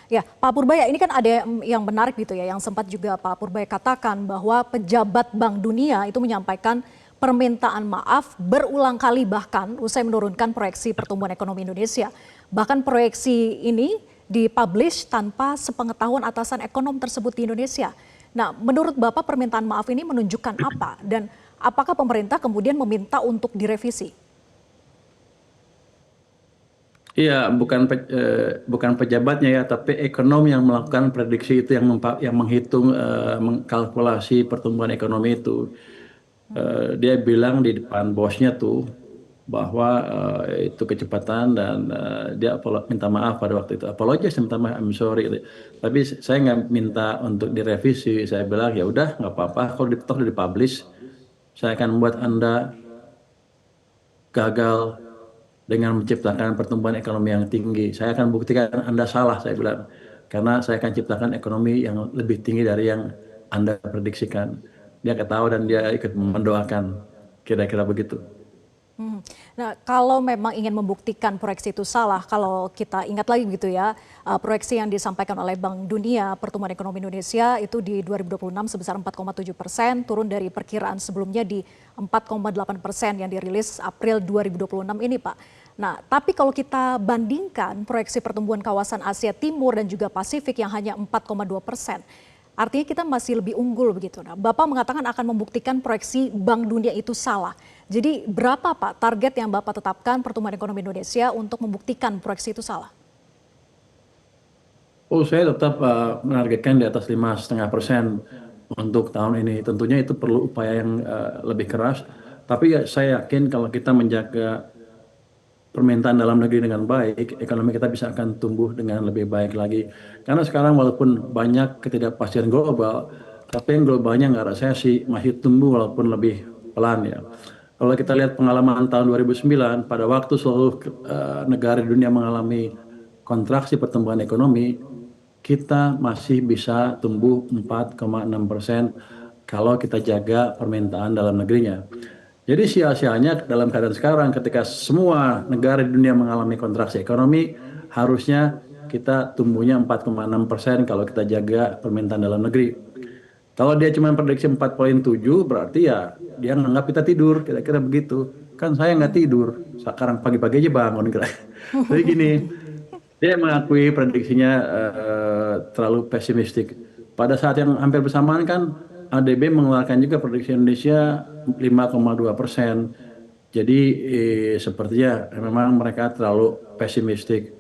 Ya, Pak Purbaya, ini kan ada yang menarik gitu ya, yang sempat juga Pak Purbaya katakan bahwa pejabat Bank Dunia itu menyampaikan permintaan maaf berulang kali bahkan usai menurunkan proyeksi pertumbuhan ekonomi Indonesia. Bahkan proyeksi ini dipublish tanpa sepengetahuan atasan ekonom tersebut di Indonesia. Nah, menurut Bapak permintaan maaf ini menunjukkan apa? Dan apakah pemerintah kemudian meminta untuk direvisi? Iya, bukan pejabatnya ya, tapi ekonom yang melakukan prediksi itu, yang menghitung, mengkalkulasi pertumbuhan ekonomi itu. Dia bilang di depan bosnya tuh bahwa itu kecepatan, dan dia minta maaf pada waktu itu. Apologize, minta maaf, I'm sorry, gitu. Tapi saya nggak minta untuk direvisi. Saya bilang ya udah, nggak apa-apa. Kalau toh udah dipublish, saya akan membuat Anda gagal dengan menciptakan pertumbuhan ekonomi yang tinggi. Saya akan buktikan Anda salah, saya bilang. Karena saya akan ciptakan ekonomi yang lebih tinggi dari yang Anda prediksikan. Dia ketawa dan dia ikut mendoakan. Kira-kira begitu. Hmm. Nah, kalau memang ingin membuktikan proyeksi itu salah, kalau kita ingat lagi gitu ya, proyeksi yang disampaikan oleh Bank Dunia, pertumbuhan ekonomi Indonesia itu di 2026 sebesar 4,7%, turun dari perkiraan sebelumnya di 4,8% yang dirilis April 2026 ini, Pak. Nah, tapi kalau kita bandingkan proyeksi pertumbuhan kawasan Asia Timur dan juga Pasifik yang hanya 4,2%, artinya kita masih lebih unggul begitu. Nah, Bapak mengatakan akan membuktikan proyeksi Bank Dunia itu salah. Jadi berapa Pak target yang Bapak tetapkan pertumbuhan ekonomi Indonesia untuk membuktikan proyeksi itu salah? Oh, saya tetap menargetkan di atas 5,5% untuk tahun ini. Tentunya itu perlu upaya yang lebih keras. Tapi ya, saya yakin kalau kita menjaga permintaan dalam negeri dengan baik, ekonomi kita bisa akan tumbuh dengan lebih baik lagi. Karena sekarang walaupun banyak ketidakpastian global, tapi yang globalnya nggak resesi, masih tumbuh walaupun lebih pelan ya. Kalau kita lihat pengalaman tahun 2009, pada waktu seluruh negara di dunia mengalami kontraksi pertumbuhan ekonomi, kita masih bisa tumbuh 4,6% kalau kita jaga permintaan dalam negerinya. Jadi sia-sianya dalam keadaan sekarang ketika semua negara di dunia mengalami kontraksi ekonomi, harusnya kita tumbuhnya 4,6% kalau kita jaga permintaan dalam negeri. Kalau dia cuma prediksi 4,7, berarti ya dia nganggap kita tidur, kira-kira begitu. Kan saya nggak tidur, sekarang pagi-pagi aja bangun. Kira. Jadi gini, dia mengakui prediksinya terlalu pesimistik. Pada saat yang hampir bersamaan kan ADB mengeluarkan juga prediksi Indonesia 5,2%. Jadi sepertinya memang mereka terlalu pesimistik.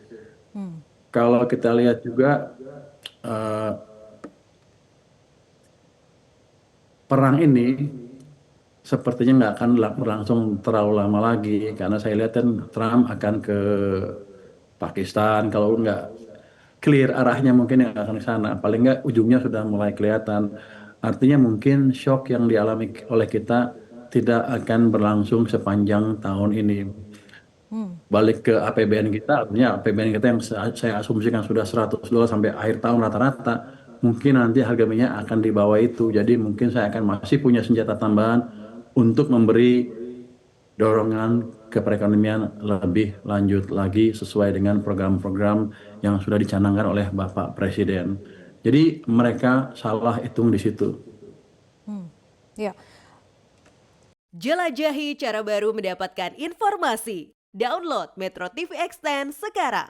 Kalau kita lihat juga eh, perang ini sepertinya nggak akan berlangsung terlalu lama lagi, karena saya lihat kan Trump akan ke Pakistan. Kalau nggak clear arahnya mungkin yang akan ke sana. Paling nggak ujungnya sudah mulai kelihatan. Artinya mungkin shock yang dialami oleh kita tidak akan berlangsung sepanjang tahun ini. Balik ke APBN kita, artinya APBN kita yang saya asumsikan sudah $100 sampai akhir tahun rata-rata, mungkin nanti harga minyak akan di bawah itu. Jadi mungkin saya akan masih punya senjata tambahan untuk memberi dorongan ke perekonomian lebih lanjut lagi sesuai dengan program-program yang sudah dicanangkan oleh Bapak Presiden. Jadi mereka salah hitung di situ. Ya. Jelajahi cara baru mendapatkan informasi. Download Metro TV Extend sekarang.